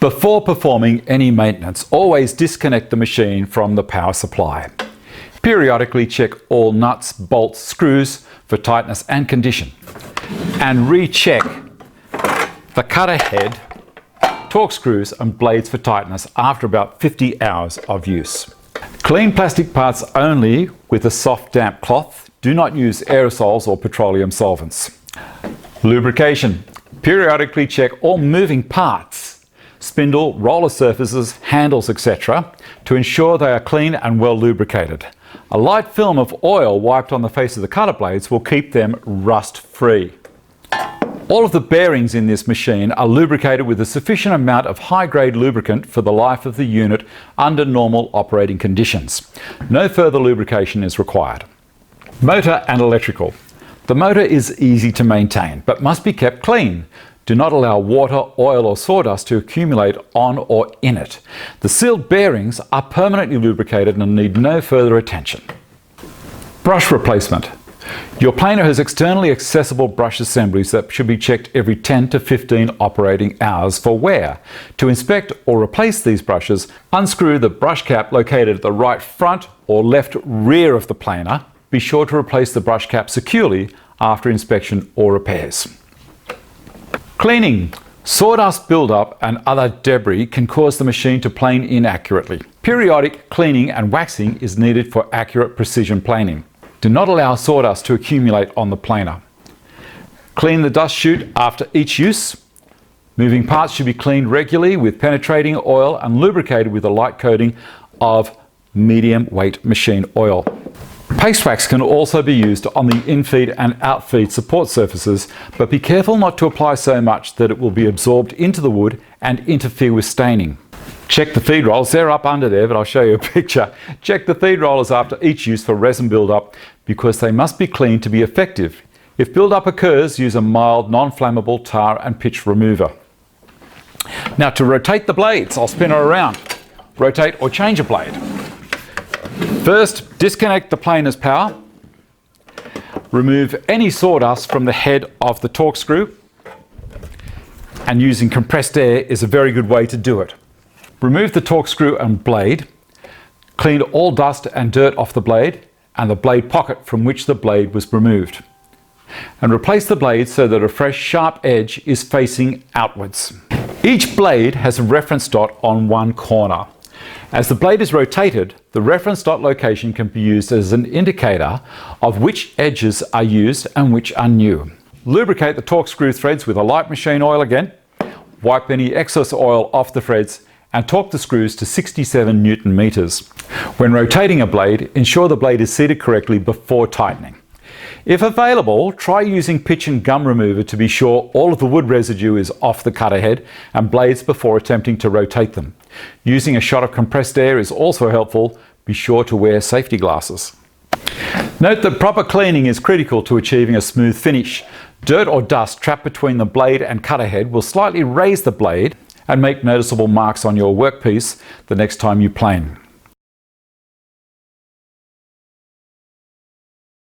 Before performing any maintenance, always disconnect the machine from the power supply. Periodically check all nuts, bolts, screws for tightness and condition. And recheck the cutter head, torque screws and blades for tightness after about 50 hours of use. Clean plastic parts only with a soft damp cloth. Do not use aerosols or petroleum solvents. Lubrication. Periodically check all moving parts, spindle, roller surfaces, handles, etc. to ensure they are clean and well lubricated. A light film of oil wiped on the face of the cutter blades will keep them rust-free. All of the bearings in this machine are lubricated with a sufficient amount of high-grade lubricant for the life of the unit under normal operating conditions. No further lubrication is required. Motor and electrical. The motor is easy to maintain but must be kept clean. Do not allow water, oil or sawdust to accumulate on or in it. The sealed bearings are permanently lubricated and need no further attention. Brush replacement. Your planer has externally accessible brush assemblies that should be checked every 10 to 15 operating hours for wear. To inspect or replace these brushes, unscrew the brush cap located at the right front or left rear of the planer. Be sure to replace the brush cap securely after inspection or repairs. Cleaning. Sawdust buildup and other debris can cause the machine to plane inaccurately. Periodic cleaning and waxing is needed for accurate precision planing. Do not allow sawdust to accumulate on the planer. Clean the dust chute after each use. Moving parts should be cleaned regularly with penetrating oil and lubricated with a light coating of medium weight machine oil. Paste wax can also be used on the in-feed and out-feed support surfaces, but be careful not to apply so much that it will be absorbed into the wood and interfere with staining. Check the feed rollers, they're up under there, but I'll show you a picture. Check the feed rollers after each use for resin buildup because they must be cleaned to be effective. If buildup occurs, use a mild, non-flammable tar and pitch remover. Now to rotate the blades, I'll spin it around. Rotate or change a blade. First, disconnect the planer's power. Remove any sawdust from the head of the torque screw. And using compressed air is a very good way to do it. Remove the torque screw and blade. Clean all dust and dirt off the blade and the blade pocket from which the blade was removed. And replace the blade so that a fresh sharp edge is facing outwards. Each blade has a reference dot on one corner. As the blade is rotated, the reference dot location can be used as an indicator of which edges are used and which are new. Lubricate the torque screw threads with a light machine oil again. Wipe any excess oil off the threads and torque the screws to 67 Newton meters. When rotating a blade, ensure the blade is seated correctly before tightening. If available, try using pitch and gum remover to be sure all of the wood residue is off the cutter head and blades before attempting to rotate them. Using a shot of compressed air is also helpful. Be sure to wear safety glasses. Note that proper cleaning is critical to achieving a smooth finish. Dirt or dust trapped between the blade and cutter head will slightly raise the blade and make noticeable marks on your workpiece the next time you plane.